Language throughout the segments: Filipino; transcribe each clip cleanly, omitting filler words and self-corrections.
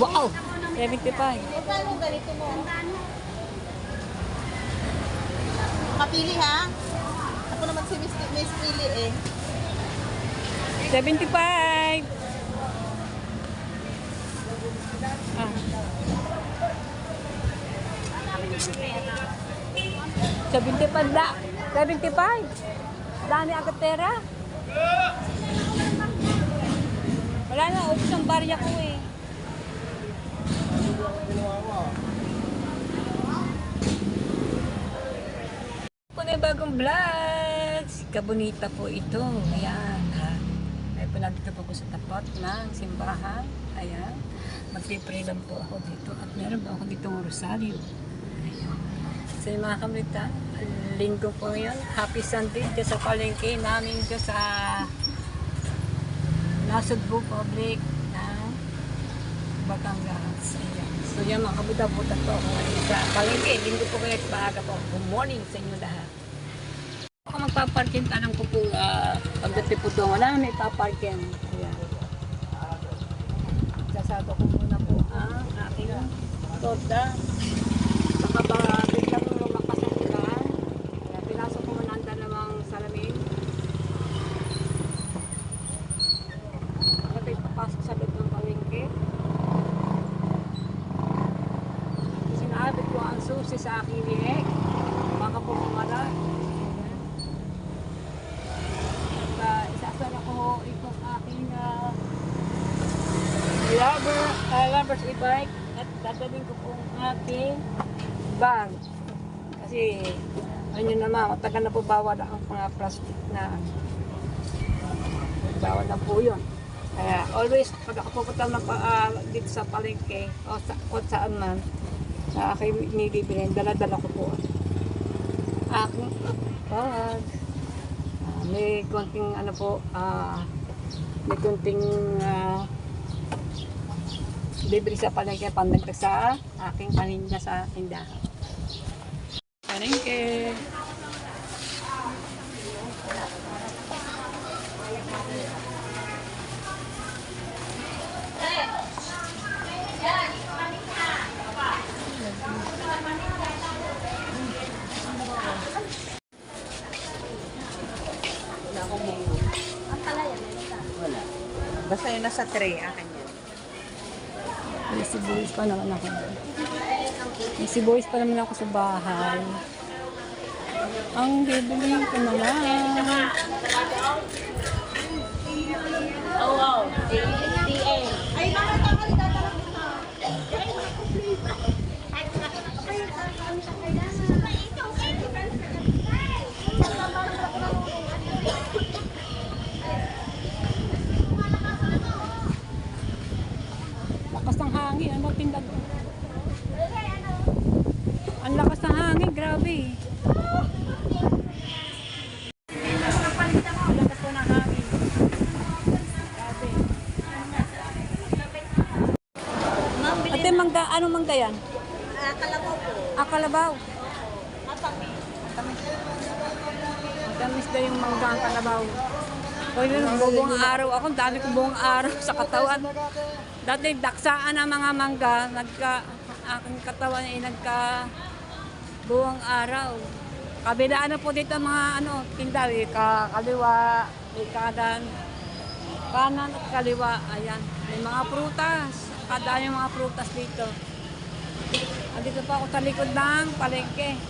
Wow! 75. Magkano ganito mo? Kapili ha? Ako naman si Miss Pili eh. 75. Ah. 75 da. 75. Dami agad pera. Wala na, ubos ang barya ko eh. Kung may bagong vlogs, kabunita po ito. Ayan, ha. Ay palagi po ko sa tapat ng simbahan. Ayan. Magpipray lang po ako dito. At meron po ako dito ng rosaryo. Ayan. So yung mga kamita, linggo po yan. Happy Sunday dyan sa palengke namin dyan sa Nasugbu Public ng Batangas. Ayan. So yan mga kabuta-buta po ako sa palengke. Linggo po kayo at maaga po. Good morning sa inyo lahat. Ako magpaparkin, tanong ko po pagdating po doon. Wala na may paparkin. Ayan. Sasado ko muna po ang aking torda. Baka ba biglang lumakas ang ulan. Kaya pinasok ko muna ang dalawang salamin. Kapag papasok sa loob ng palengke. Sinabit ko ang susi sa aking lieg. Baka po kumala. At isasara ko itong aking lover's e-bike. At dadalhin ko po ang aking bag. Kasi ano naman, matagal na po bawal ang mga plastic na bawal na po yun. Kaya always pag ako pupunta na dito sa palengke o kung saan man na aking nilibili, dala-dala ko po aking bag. May konting ano po, may konting libre sa palengke pandagdag sa aking paninda sa tindahan. Palengke. Wala. Basta yun nasa tray, akin yan. May sibuyas pa naman ako. May sibuyas pa naman ako sa bahay. Ang bibiliin ko na lang. Oh, wow. DA. Ay, bakit ang halita talaga na? Lakas ng hangin. Ano tindag? Ang lakas ng hangin. Grabe. Ang lakas po ng hangin. Grabe. Ate, mangga, anong mangga yan? Kalabaw po. Kalabaw. Matami. Matamis daw yung mangga ang kalabaw. Hoy, buong araw ako. Dami ko buong araw sa katawan. Dati daksaan ang mga mangga. Aking katawan ay buong araw. Kabilaan na po dito mga tindaw. Kaliwa, kanan at kaliwa. Ayan. May mga prutas. Kadami mga prutas dito. Andito pa ako sa likod ng palengke.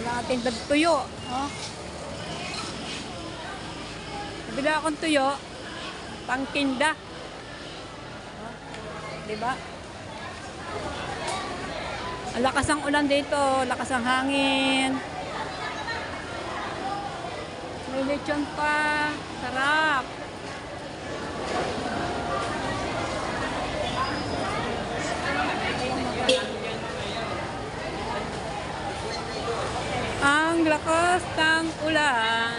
Mga tindag tuyo. Oh. Nabila akong tuyo. Pangtinda. Oh. Diba? Ang lakas ng ulan dito. Lakas ng hangin. May lechon pa. Sarap. Ang lakas ng ulan.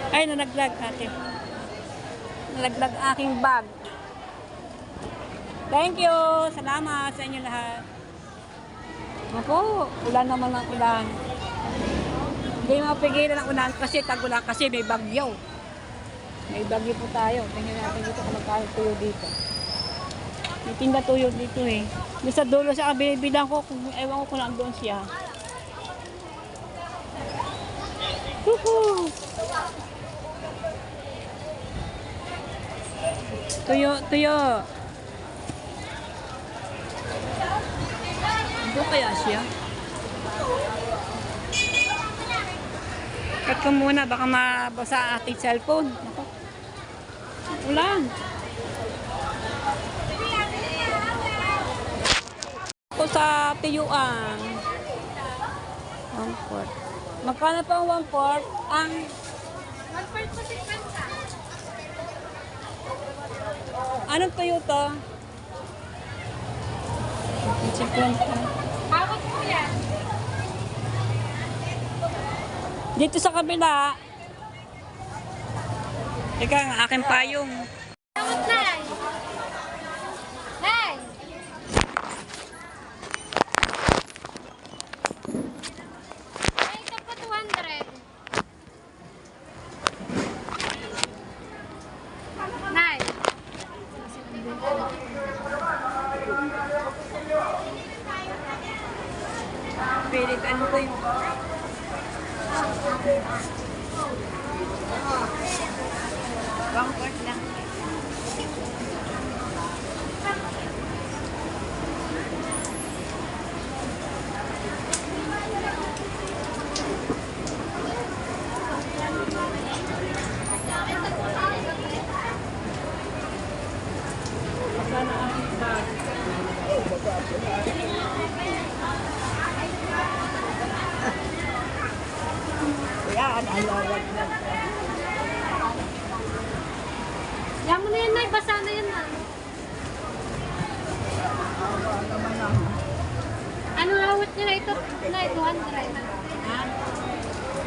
Ay, nalaglag ate. Nalaglag aking bag. Thank you. Salamat sa inyo lahat. Opo, ulan naman ang ulan. Hindi mapigilan ang ulan kasi tag-ulan kasi may bagyo. May bagyo po tayo. Tingnan natin dito kung magkano tuyo dito. May tinda tuyo dito eh. Doon sa dulo sa kabilibilang ko, ewan ko kung nandoon siya. Woohoo! Tuyo, tuyo. Doon kaya siya? Cut ko muna, baka mabasa ang ating cellphone. Ako. Ulan. Ako sa tiyuan. 1/4. Magkano pa ang 1/4? Ang 1/4 po 50. anong tuyo to? 50. Hawak po yan. Dito sa kabila. Teka, ang aking payong. Hawak na. Hey! Ay, ito po 200. Nay. Pilit, ano to yung... Bang part lang. Sana ang bag. Yan, alawag na. Yan mo na yan, Nay. Basa na yan, na. Ano hawat niya na ito? Nay, 200. Ha?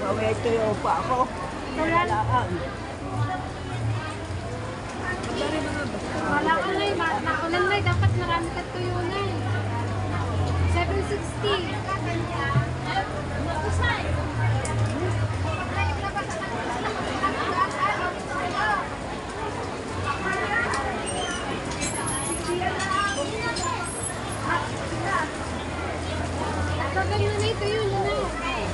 Mamaya tuyo pa ako. Tulan. Magkari mga ba? Wala ka, Nay. Nakulan, Nay. Dapat marami ka tuyo, Nay. 760. Ganyan na ito yun, Nay.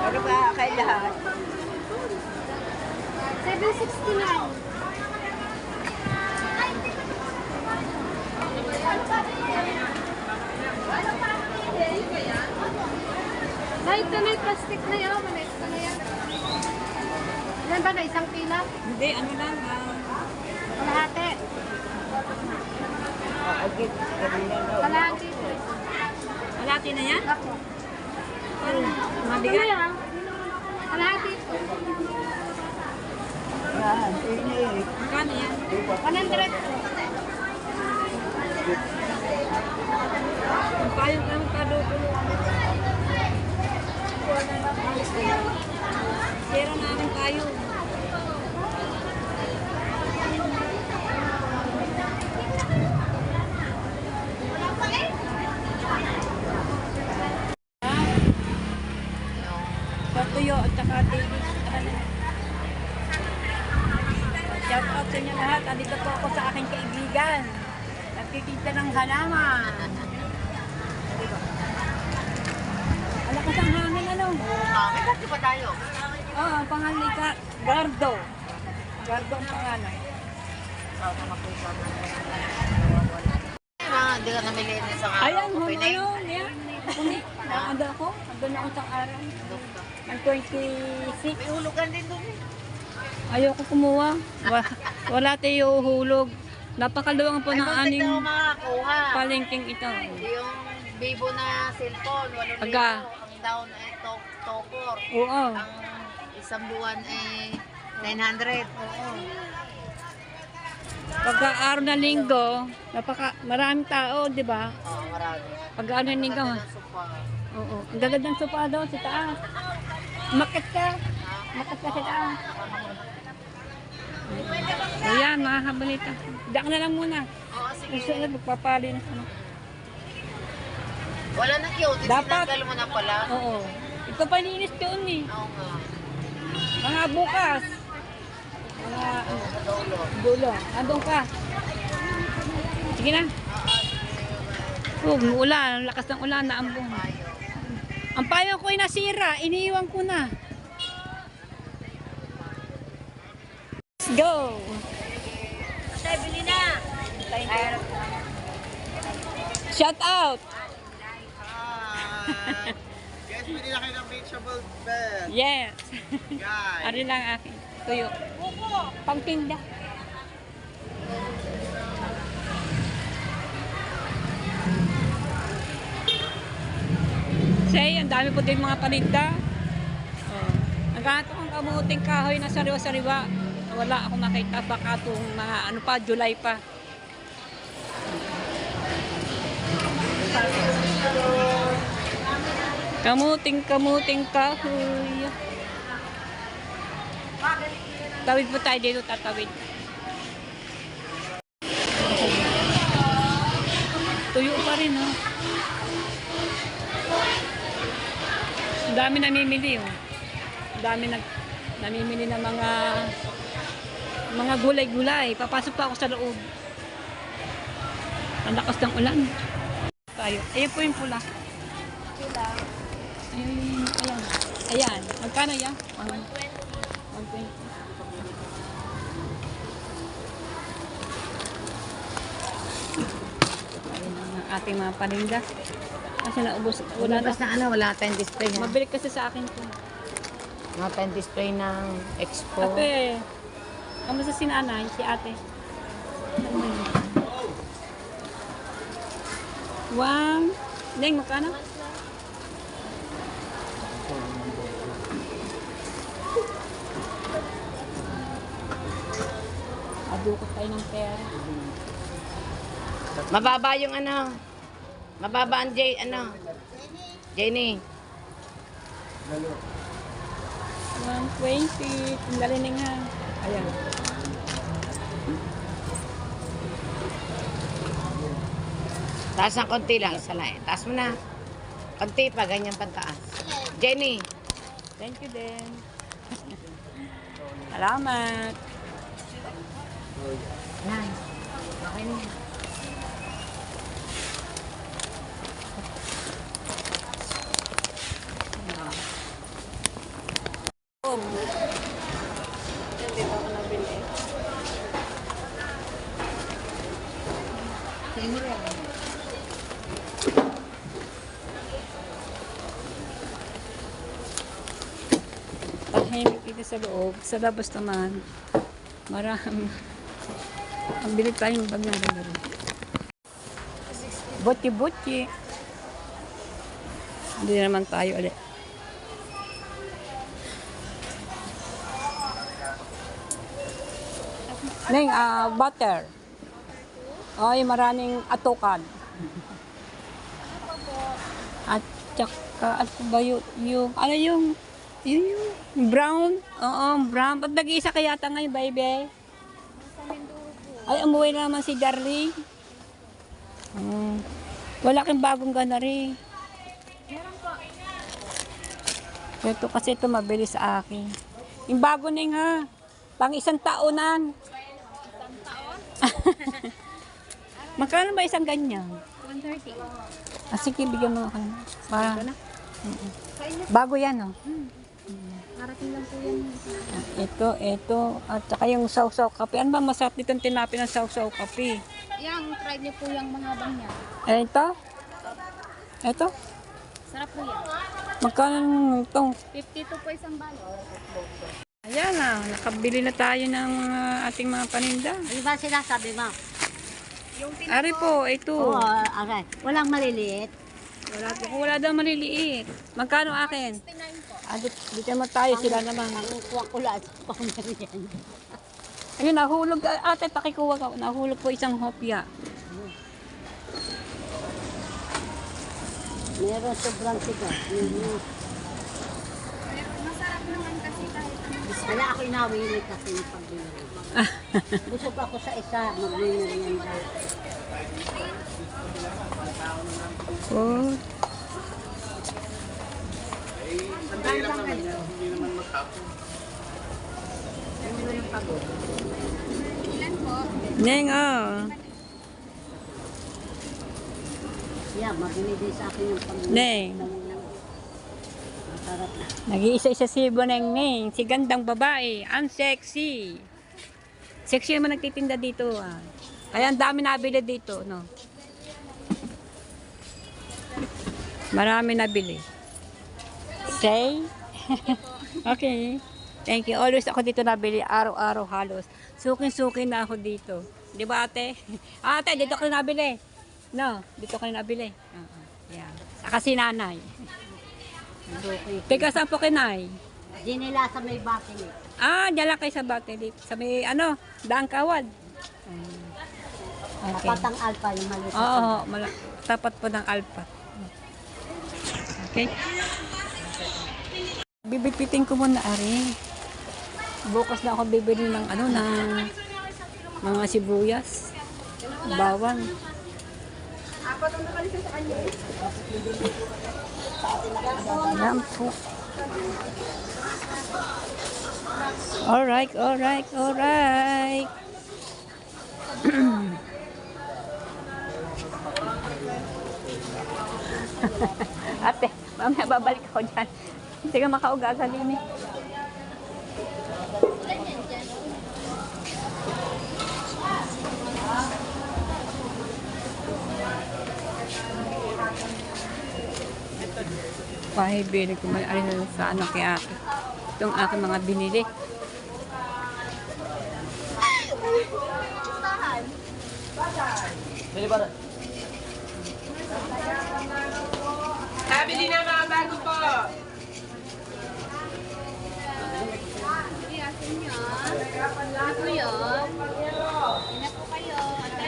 Ano ba kay lahat? 769. Nay, ito na yung plastic na yun. Manay, ito na yan. Yan ba na isang pila? Hindi, ano lang. Kalahati. Okay, Kalahati. Malati na yan? Ako. Ito na Mabigat? yan. Kalahati. Magkano yan? 100. Ang payong lang kadukulo. Zero namin tayo. Sa tuyo at saka tilis. Shout out sa inyo lahat. Andito po ako sa aking kaibigan. Nagkikita ng halaman. Alakas ang hangin, ano? May kasi pa tayo. Oo, ang pangalan ka, Gardo. Gardo ang pangalan. Hindi ka namili na isang Ayan, ano, yan. Ando ako, andun ako sa araw. Ang 26. May hulugan din doon eh. Ayoko kumuha. Wala tayo hulog. Napakaluwang po ng Ay, aning bakit daw makakuha? palengking ito. Yung Vivo na cellphone, 8,000. Pagka? Ang down ay Tokor. Oo. Ang isang buwan ay 900. Oo. Pagka araw na linggo, maraming tao, di ba? Oo, marami. Pag araw na linggo, Ang sopa. oo. Ang gaganda ng sopa daw sa taas. Umakit ka. Umakit ka sa taas. Ayan, mga kabalita. Diyan ka na lang muna. Oo, sige. Gusto na magpapalinis. Ano. Wala na cute. Dapat. Sinanggal mo na pala. Oo. Ito palinis doon eh. Oo nga. Mga bukas. Mga Sa dulo. dulo. Andun ka. Sige na. Oh, ulan. Ang lakas ng ulan na ambong. Ang payo ko ay nasira. Iniiwan ko na. Let's go. Tay, bili na. Shout out. Guys, pili na kayo ng vegetable bed. Yes. Guys. Ano lang akin. Tuyo. Pangtinda. Say, ang dami po din mga paninda. Oh. Naghahanap akong kamuting kahoy na sariwa-sariwa. Wala akong makita baka itong mga ano pa, July pa. Kamuting kahoy. Tawid po tayo dito, tatawid. Tuyo pa rin, ha? Ang dami namimili, oh. Ang dami namimili ng mga gulay-gulay. Papasok pa ako sa loob. Ang lakas ng ulan. Tayo. Ayan po yung pula. Pila. Ayan. Ayan. Magkano yan? 120. Ayan ang ating mga paninda. Kasi naubos. Wala na. Basta ano, wala tayong display. Ha? Mabili kasi sa akin po. Wala tayong display ng expo. Ate, kamusta si nanay, si ate? Wow. Neng, magkano? Adukot tayo ng pera. Mababa yung ano. Mababa ang Jenny. 120. Tanggalin na nga. Ayan. Taas ng konti lang, isa lang. Taas mo na. Konti pa, ganyan pantaas. Jenny. Thank you din. Salamat. Yan. Okay na yan. Hindi pa ako nabili. Tahimik dito sa loob. Sa labas naman, marami. Ang bilit tayong bag ng ganda rin. Butchi-butchi. Hindi naman tayo ulit. Neng, butter. Ay, maraming atukan. At saka, at ba yung ano yung brown? Oo, brown. Ba't nag-iisa kaya yata ngayon, baby? Ay, umuwi na naman si Darlie. Wala kang bagong ganari. Ito kasi ito mabilis sa akin. Yung bago na ha. Pang isang taonan. Isang taon? Magkano ba isang ganyan? 130. Sige, bigyan mo ako. Para, bago yan, oh. Marating lang po yan. Ito. At saka yung sausaw kape. Ano ba masarap dito ang tinapi ng sausaw kape? Yang, try niyo po yung mga bang niya. Ito? Sarap po yan. Magkano ito? 52 po isang balo. Ayan na, nakabili na tayo ng ating mga paninda. Ano ba sinasabi mo? Ari po, ito. Okay. Walang maliliit. Wala daw maliliit. Magkano akin? 69 po. Dito naman tayo, sila naman. Ang kuwang ulat. Pang yan. Ayun, nahulog. Ate, pakikuha ka. Nahulog po isang hopya. Meron sobrang siga. Masarap naman kasi kahit Kaya ako inawili kasi ng pagbili. Busog ako sa isa, magmimerienda. Oh. Sandali lang naman. Hindi naman maghapon. ilan po. Neng, oh. Yeah, mabili din sa akin yung pagbili. Neng. Masarap na. Nag-iisa-isa si Boneng Neng. Si gandang babae. Ang sexy. Sexy naman nagtitinda dito. Ah. Kaya ang dami nabili dito. No? Marami nabili. Say? Okay. Thank you. Always ako dito nabili. Araw-araw halos. Sukin-sukin na ako dito. Di ba ate? Ate, dito ko na nabili. No, dito ko na nabili. Yeah. Saka si nanay. Teka, saan po kinay? Dinila sa may bakil. Ah, dyan lang kayo sa Batelip. Sa may, Daang Kawad. Okay. Tapat ang alpa, yung maliit. Oo, tapat po ng Alpa. Okay. Bibitbitin ko muna, Ari. Bukas na ako bibili ng ng mga sibuyas, bawang. Ayan po. Alright. Ate, mamaya babalik ako dyan. Hindi ka makaugagalin eh. Pahibili ko may alin sa kay ate. Itong aking mga binili. Nabili na mga bago po. Hindi asin nyo. Ano yun? Ina po kayo. Ate.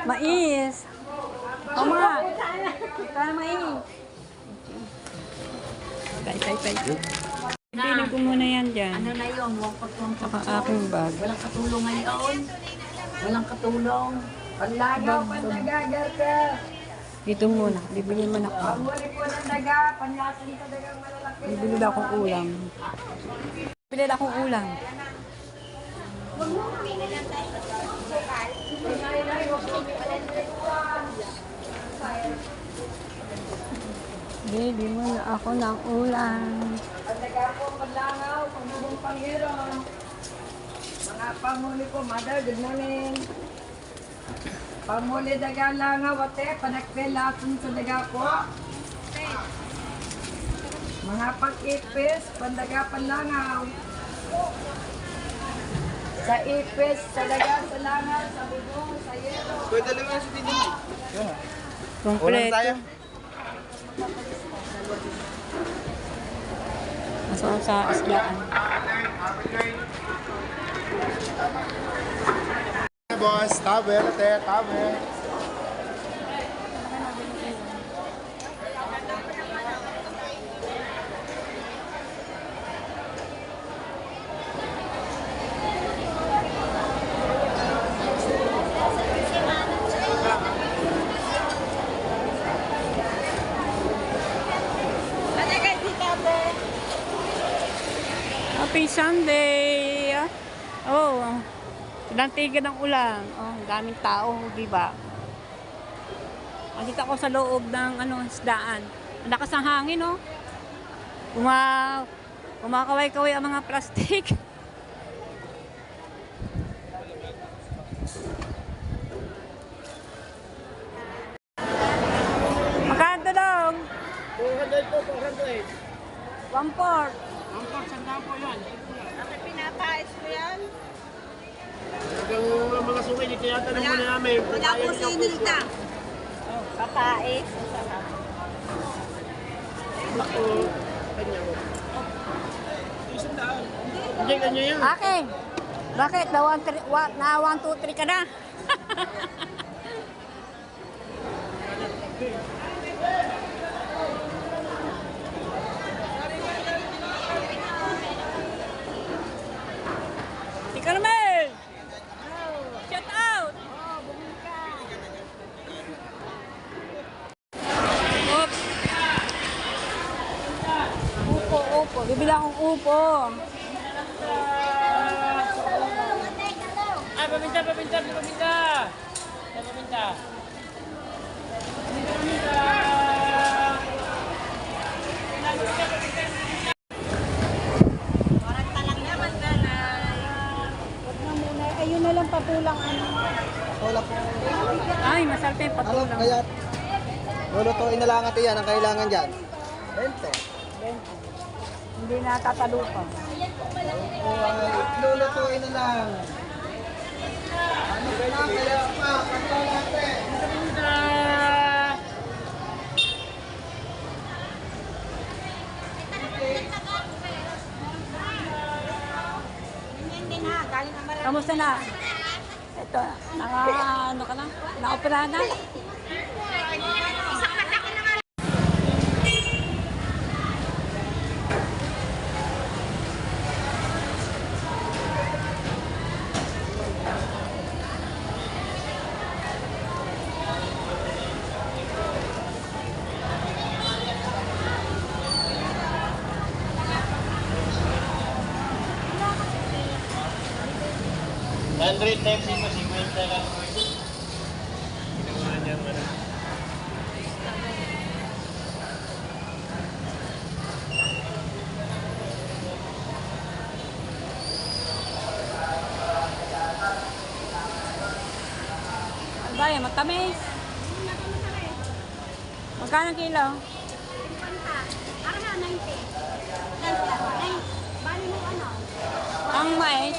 Mais. O mga. Kaya mais. Tay. Bilhin ko muna yan dyan. Ano na yun? Saka aking bag. Walang katulong ngayon. Walang katulong. Panlagaw, panlagagar ka. Dito muna. Bibili mo na ako. Pamuli po ng daga, panlasan sa dagang malalaki. Bibili na akong ulam. Bibili na akong ulam. Bibili mo na ako ng ulam. Pandaga po, panlangaw, pamulong panghiro. Mga pamuli po, mother, good morning. Pamuli daga langaw, ate, panagpelason sa daga po. Mga pag-ipis, pandaga panlangaw. Sa ipis, sa daga, sa langaw, sa bubong, sa yero. Pwede lang yan sa tindi. Ulam Kompleto. tayo. Masarap sa isdaan. Boss, tabi, ate, tabi. Happy Sunday! Oh, lantigan ng ulan. Oh, ang daming tao, di ba? Andito ako sa loob ng isdaan. Ang lakas ng hangin, oh. Kumakaway-kaway ang mga plastic. Magkano daw? 400 po, 400. 1/4. Bakit pinapais mo yan? Hanggang mga sungay, dito yata na muna namin. Wala po sinilta. Papais. Ako, kanya ko. Hindi, ganyan yan. Akin. Bakit? Na 1, 2, 3 ka na? Si Carmel! Shout out! Oops. Upo. Bibili akong upo. Ay, paminta. Ayun na lang patulang ano. Wala po. Ay, masarap yung Ano, patulang. kaya lulutuin na lang natin yan. Ang kailangan dyan. 20. Hindi natatalo pa. Lulutuin na lang. Ano ka na? Kaya pa. Pagkaw natin. Kamusta na? Ito, ano ka na? Naoperahan na? Android type mo, 50 lang. Ginawa niya ano. Ano ba yan? Matamis? Magkano kilo? Ang mais?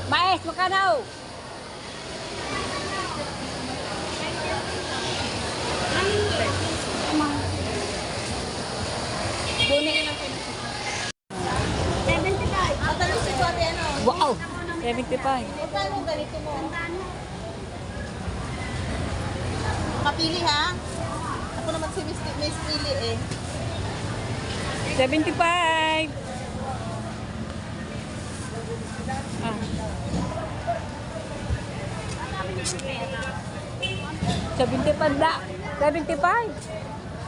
Mais, magkano? Wow! 75. Kapili ha? Ako naman si Miss Pili eh. 75. Ah. 75 na. 75.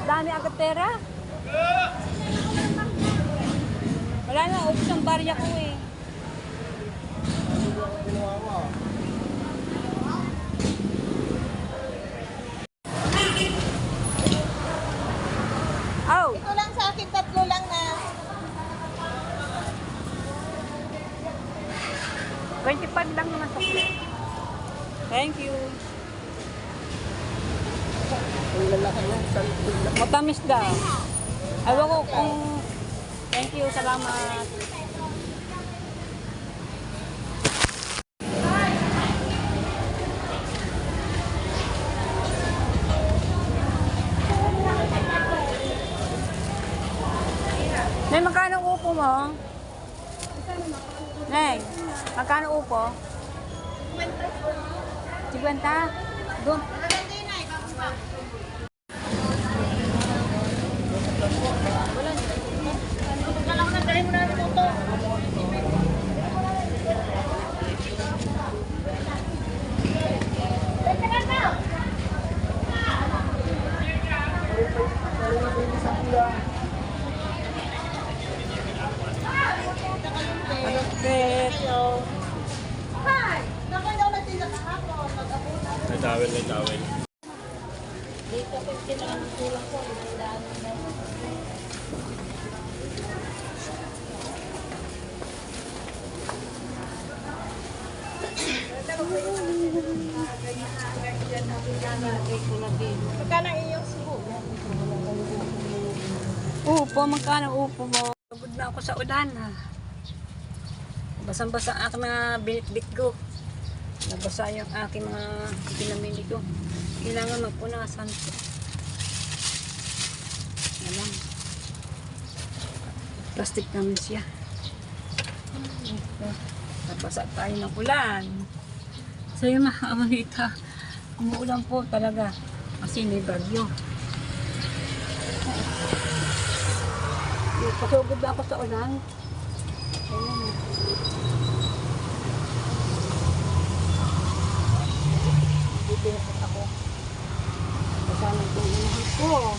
Dami agad pera. Wala na, ubos ang barya ko eh. Oh, Ito lang sa akin, 3 lang na. 25 lang naman sukli. Thank you. Matamis daw. Ewan ko kung... Thank you, salamat. Nay, magkano upo mo? Nay, magkano upo? 50? Doon. Malupit. Hi! Naku, hindi ako nagtinda kahapon. Nag-abunan. May towel. Dito, 50 na lang ang kulang ko. Inandaan na. Magkano ang iyong subo? Upo, magkano upo mo? Pagod na ako sa ulan ha. Basang-basa ang aking mga binitbit ko. Nabasa yung aking mga pinamili ko. Kailangan magpunasan. Alam. Plastic naman siya. Nabasa tayo ng ulan. So yung mga kamonita, umuulan po talaga. Kasi may bagyo. Pasugod na ako sa ulan. Ayan. Bibinapot ako. Basahan ko yung unahan ko.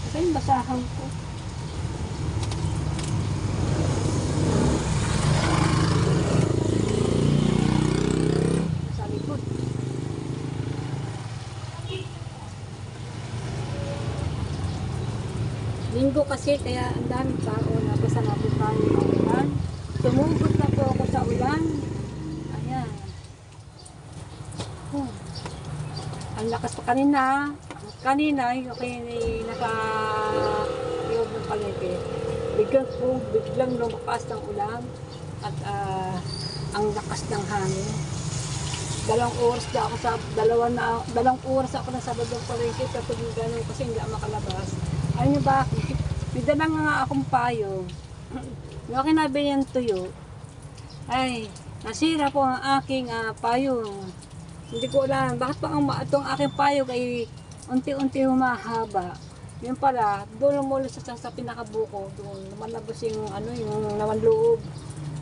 Ito yung basahan ko. Sa likod. Linggo kasi, kaya ang daming tao na basta natin tayo ng ulan. Sumugod na po ako sa ulan. Ayan. Ang lakas pa kanina. Kanina, yung naka-iog ng palengke. Biglang lumakas ng ulan. At ang lakas ng hangin. 2 oras na ako sa, 2 oras ako na sa bagong palengke. Kapag gano'n kasi hindi ako makalabas. Alam niyo bakit? May dalang nga akong payo. Yung kinabili ng tuyo, ay, nasira po ang aking payo. Hindi ko alam, bakit pa itong aking payo ay unti-unti humahaba. Yun pala, doon mula sa pinakabuko, doon lumalabas yung yung naman loob.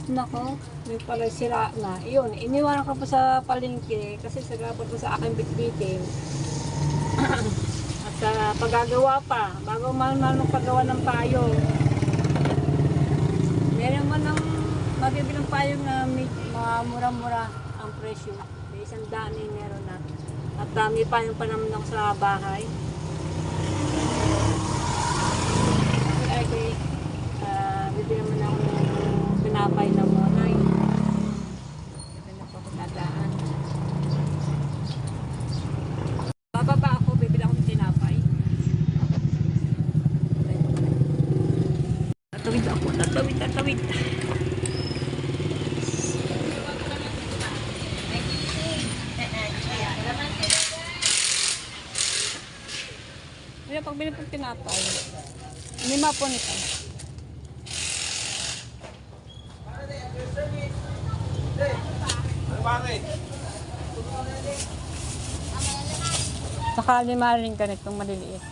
Nako, yun pala sira na. Iyon, iniwanan ko pa sa palengke kasi sagapot ko sa aking bitbitin. At paggagawa pa, bago man paggawa ng payo. Meron man ng mabibilang payo na mga mura-mura ang presyo. May 100 meron na. At may payong pa naman ako sa bahay. Okay, bibili naman ako ng pinapay na monay. Ito na po ako dadaan. Bababa ako, bibili ako ng tinapay. Tatawid ako, tatawid. Hindi pagbili po tinapay. 5 po nito. Bakit? Saka 5 rin ka nitong maliliit.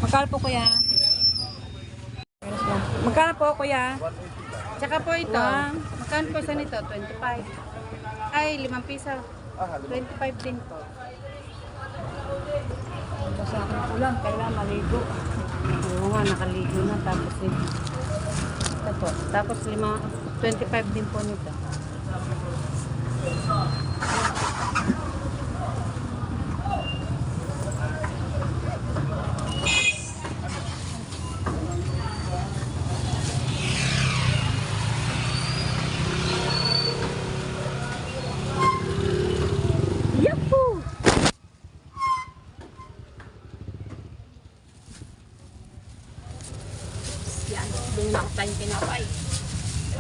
Magkano po kuya? Magkano po kuya? Tsaka po ito, magkano po isa nito? 25. Ay, 5 piso. 25 din po. Basta ako ng ulan, kailangan maligo. Oo nga, nakaligo na. Tapos ito po. Tapos 25 din po nito. Yahoo! Yan, doon na ako tayong pinapay.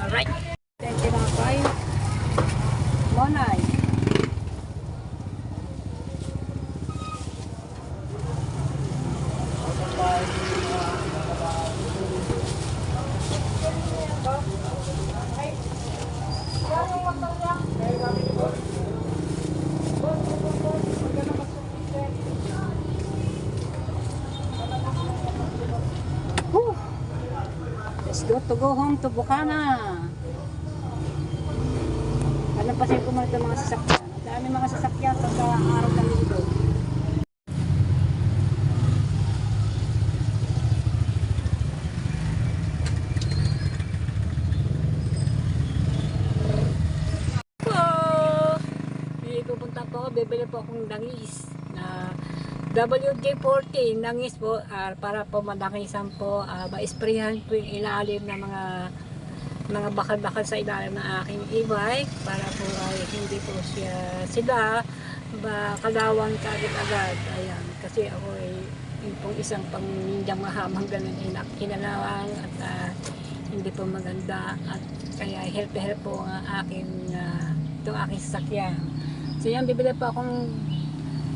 Alright. Tayong pinapay. Monay. Whew. Let's go home to Bukana. Ano pa siya kumalit ng mga sasakyan? Ang dami mga sasakyan pagka araw ng linggo. Pupunta po ako, bibili po akong langis na WD-40 langis po para po malangisan po, ma-sprayan po yung ilalim ng mga bakal-bakal sa ilalim ng aking e-bike para po ay hindi po sila kalawang agad-agad. Ayan, kasi ako ay yung pong isang pang-ninjang mahamang ganun hinalawang at hindi po maganda at kaya help po ang aking itong aking sasakyan. So yan, bibili po akong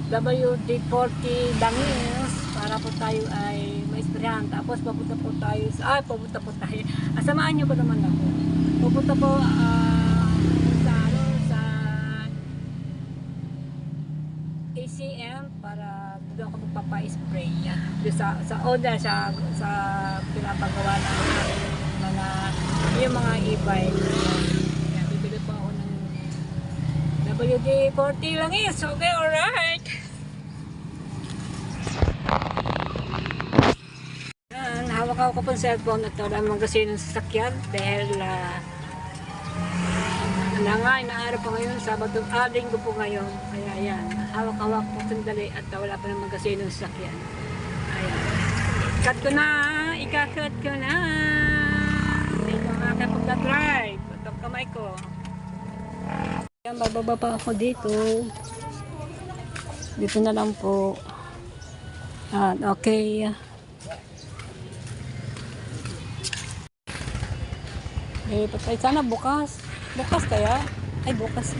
WD-40 dangis para po tayo ay maisprayan. Tapos papunta po tayo samahan niyo ba naman ako? Pupunta po sa ACM para doon ako magpapa-spray niya. Doon sa order sa pinapagawa ng mga yung mga e-bike. Kaya bibili po ako ng WD-40 lang is. Okay, alright. Hawak ako po ng cellphone at wala mong kasi ng sasakyan dahil inaarap po ngayon, Sabado, Linggo po ngayon. Kaya yan, hawak-hawak po sandali at wala pa ng magasin ng sasakyan. Ayan. Ikakat ko na. Ito nga ka pagka-drive. Itong kamay ko. Ayan, bababa pa ako dito. Dito na lang po. Okay. Patay sana bukas. Bukas kaya? Ay, bukas.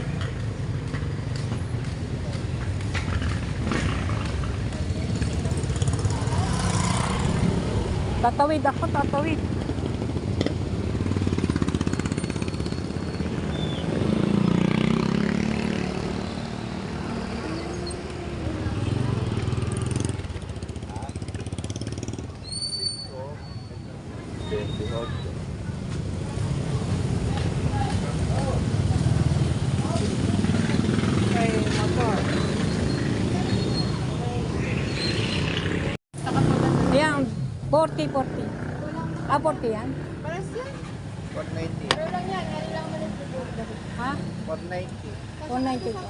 Tatawid ako, tatawid. Ayan, 40. 40 yan? Paras yan. 490. Pero lang yan. Yan lang man yung Ha? 490. 190 ka.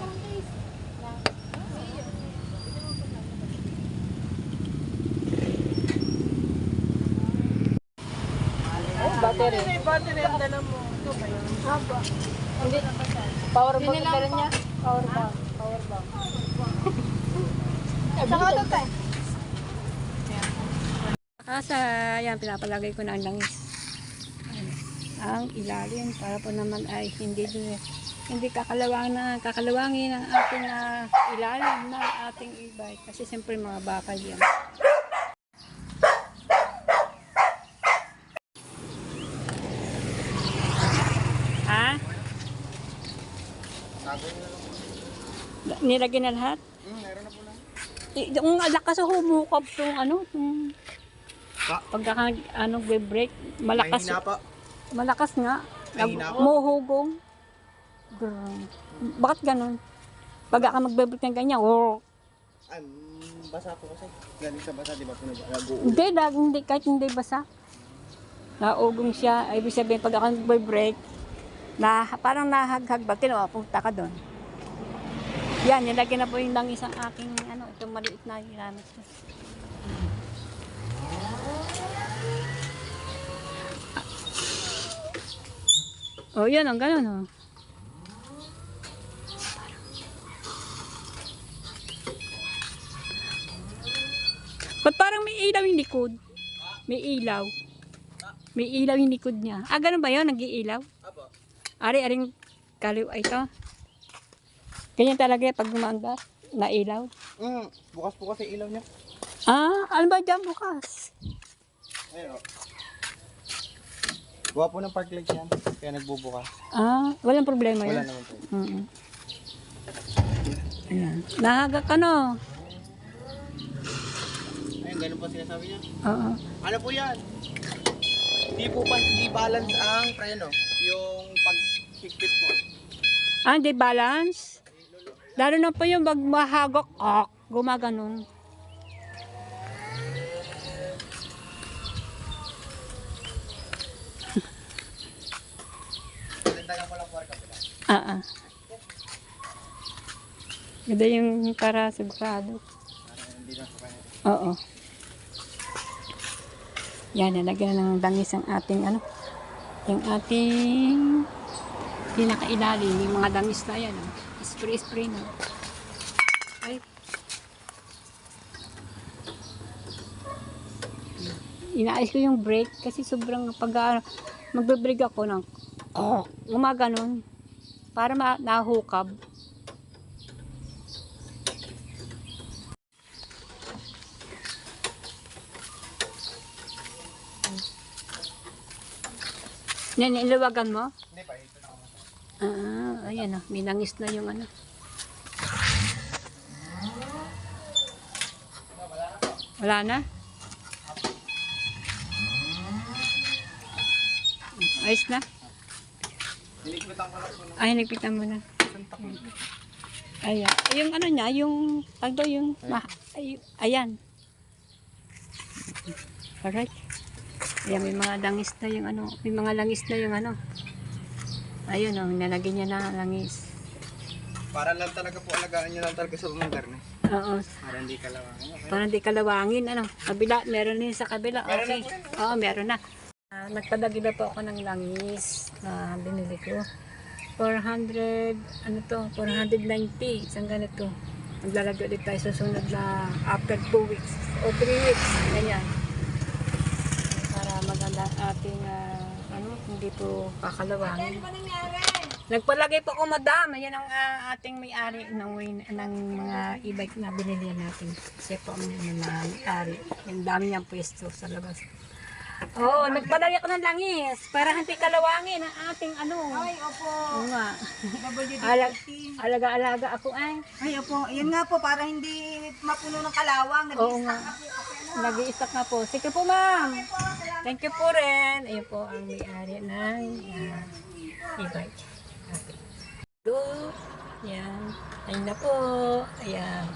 Battery. May battery ang dala mo. Ito ba yun? Hindi. Power bank ang dala niya? Power bank. Saka ito tayo. Kasa, yan, pinapalagay ko na ang langis. Ang ilalim para po naman ay hindi kakalawangin ang ating ilalim ng ating e-bike. Kasi siyempre mga bakal yan. Ha? Nilagyan na lahat? Meron na po lang. Yung lakas sa humukap itong pagka break malakas. Mahina pa. Malakas nga. Mahina pa. Muhugong. Bakit ganun? Pagka ka magbe-break ng ganyan, Ay, basa po kasi. Galing sa basa, di ba po hindi, kahit hindi basa. Naugong siya. Ibig sabihin, pagka ka magbe-break, parang nahaghag ba? Punta ka doon. Yan, nilagyan na po yung langis ang aking, itong maliit na ginamit ko. Oh, yan, ang ganun, oh. Ba't parang may ilaw yung likod? May ilaw. May ilaw yung likod niya. Ganun ba yun? Nag-iilaw? Ari-aring kaliw ay ito. Ganyan talaga pag gumaandar. Na ilaw. Bukas po kasi ilaw niya. Ano ba dyan bukas? Ayun o. Gawa po ng park lights yan. Kaya nagbubukas. Walang problema Wala yun. naman po. Ayan. Nahagak ka, no? Ayun, ganun pa sinasabi niya. Oo. Ano po yan? Di balance ang preno. Yung pag-higpit mo. Hindi balance. Lalo na po yung magmahagok. Gumaganon. Dagan mo lang po ang kapila. Ganda yung para sigurado. Hindi na po kaya. Oo. Yan, nalagyan na ng dangis ang ating yung ating pinakailalim, yung mga dangis na yan. Spray na. Ay. Inaayos ko yung brake kasi sobrang pag magbe-brake ako ng gumaganon. para nahukab. Yan, iluwagan mo? Hindi pa, ito na ako. Ayan o. May langis na yung ano. Wala na? Ayos na? Hinigpitan ko lang po ng Ay, nagpitan mo na. Ayan. Yung ano niya, yung, tagdo yung, ayan. Alright. Ayan, may mga langis na yung ano, may mga langis na yung ano. Ayun o, nalagyan niya na langis. Para lang talaga po alagaan nyo lang talaga sa bumanggar na. Oo. Para hindi kalawangin. Okay. Para hindi kalawangin, ano. Kabila, meron din sa kabila. Okay. Oo, meron na. Nagpadagi na po ako ng langis na binili ko. 400, ano to, 490, isang ganito. Maglalagay ulit tayo sa sunod na after 2 weeks o 3 weeks, ganyan. Para maganda ating, ano, hindi po kakalawangin. Nagpalagay po ako, madam. Ayan ang ating may-ari ng mga e-bike na binili natin. Siya po ang may-ari. Yung dami niyang pwesto sa labas. Oo, nagpadali ako ng langis para hindi kalawangin ang ating ano. Ay, opo. Oo nga. WD-40. Alaga-alaga ako ay. Ay, opo. Yan nga po, para hindi mapuno ng kalawang. Oo nga. Nag-i-stock na po. Sige po, ma'am. Thank you po rin. Ayun po ang may-ari ng e-bike. Okay. Good. Yan. Ayun na po. Ayan.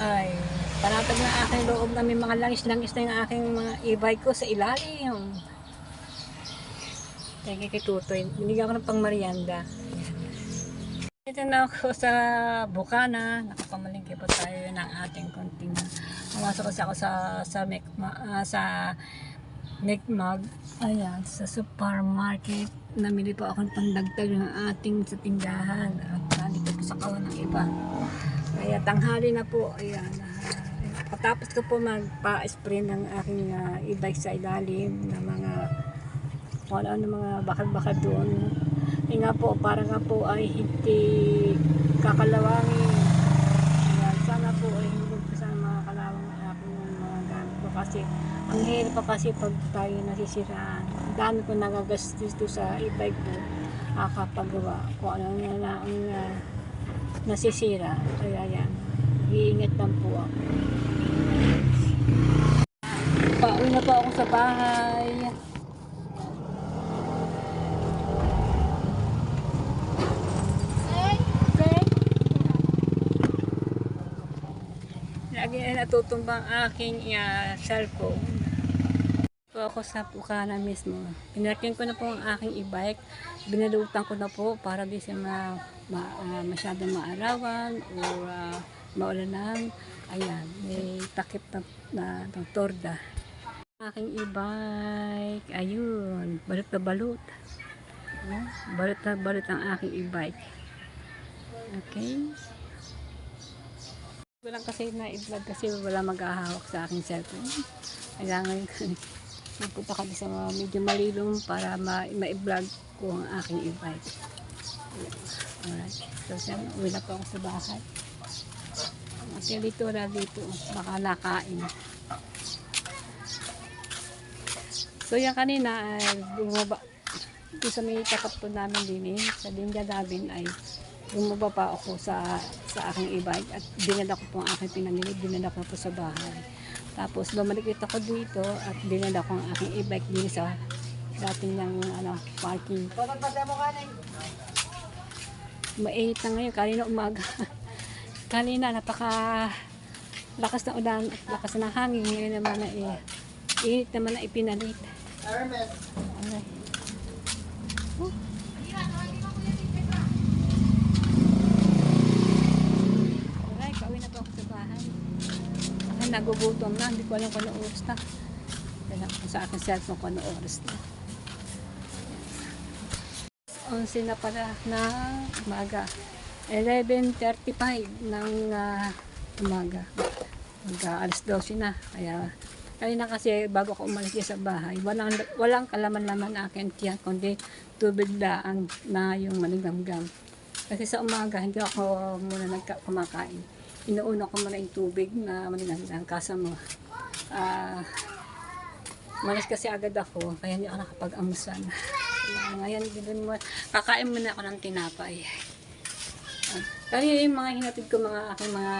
Ay, panatag na aking loob na may mga langis-langis na yung aking mga e-bike ko sa ilalim. Thank you kay Tutoy. Binigyan ko ng pang merienda. Dito na ako sa Bukana. Nakapamalingki po tayo ng ating konting. Pumasok kasi ako sa Mekmag. Ayan, sa supermarket. Namili po ako ng pandagdag ng ating sa tindahan. At nandito po sa kawan ng iba. Kaya tanghali na po, ayan. Patapos ko po magpa-spray ng aking e-bike sa ilalim ng mga kung ano mga bakal-bakal doon. Nga po, para nga po ay hindi kakalawangin. Ayan, sana po ay hindi po sana makakalawang ang aking mga gamit ko kasi ang hirap pa kasi pag tayo nasisiraan. Ang dami ko nagagastos dito sa e-bike ko kakapagawa. Kung ano na ang nasisira. Kaya yan. Iingat lang po ako. Pauwi na po ako sa bahay. Okay. Lagi na natutumba ang aking cellphone. Po ako sa Bukana mismo. Pinarking ko na po ang aking e-bike. Binalutan ko na po para di siya masyadong maarawan o maulanan. Ayan, may takip na torda. Aking e-bike, ayun, balot na balot. Ayan, balot na balot ang aking e-bike. Okay. Walang kasi na i-vlog kasi wala mag-ahawak sa aking cellphone. Kailangan magpunta kami sa medyo malilong para ma-vlog ko ang aking e-bike. Alright. So, uwi na po ako sa bahay. Kasi dito wala dito. Baka nakain. So, yan kanina ay bumaba. Ito sa may tapat po namin din sa Linda namin ay bumaba pa ako sa aking e-bike at dinala ko po ang aking pinamili. Dinala ko po sa bahay. Tapos bumalik ako dito at dinala ko ang aking e-bike din sa dating ng parking. Mainit na ngayon, kanina umaga. Kanina napaka lakas na ulan at lakas na hangin. Ngayon naman na init naman na ipinalit. Alright. Alright, pauwi na po ako sa bahay. Nagugutom na, hindi ko alam kung ano oras na. Kaya sa akin cellphone kung ano oras na. 11 na pala na umaga. 11:35 ng umaga. Alas 12 na. Kaya Kanina kasi bago ako umalis dyan sa bahay, walang kalaman-laman na akin tiyan, kundi tubig lang na yung malingamgam. Kasi sa umaga, hindi ako muna kumakain. Inuuna ko muna yung tubig na malingamgam. Kasa mo, malas kasi agad ako, kaya hindi ako nakapag-amusan. Ngayon, kakain muna ako ng tinapay. Kaya yung mga hinatid ko, mga aking mga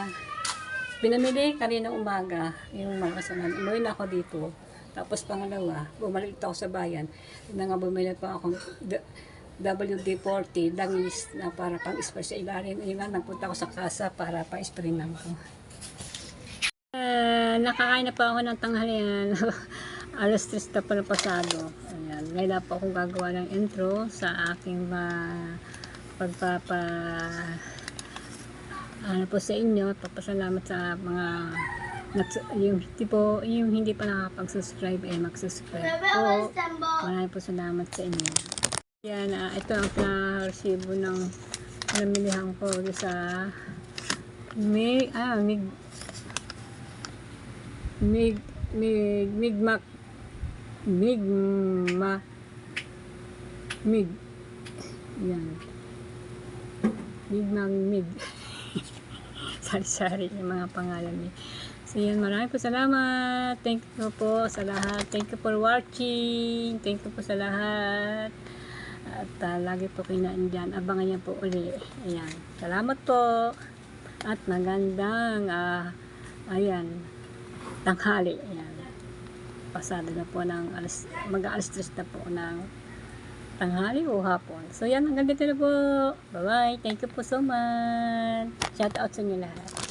pinamili kanina umaga, yung mga kasanan. Umuwi na ako dito. Tapos pangalawa, bumalik ako sa bayan. Nga bumili pa akong WD-40, langis na para pang-spray sa ilalim. Yun nga, nagpunta ako sa kasa para pang-spray lang ko. Nakakain na pa ako ng tanghalian. Alas 3 na pala pasado. Ayan. Ngayon na po akong gagawa ng intro sa aking ano po sa inyo, papasalamat sa mga yung hindi pa nakapag-subscribe ay mag-subscribe po. Maraming po salamat sa inyo. Yan, ito ang pinaresibo ng namilihan ko sa Mig. Sari-sari yung mga pangalan niya. So yan, maraming po salamat. Thank you po sa lahat. Thank you for watching. Thank you po sa lahat. At lagi po kayo naandyan. Abangan niya po uli. Ayan. Salamat po. At magandang tanghali. Ayan. Pasado na po ng mag-alas 3 na po ng tanghali o hapon. So yan, hanggang dito na po. Bye-bye. Thank you po so much. Shout out sa inyo lahat.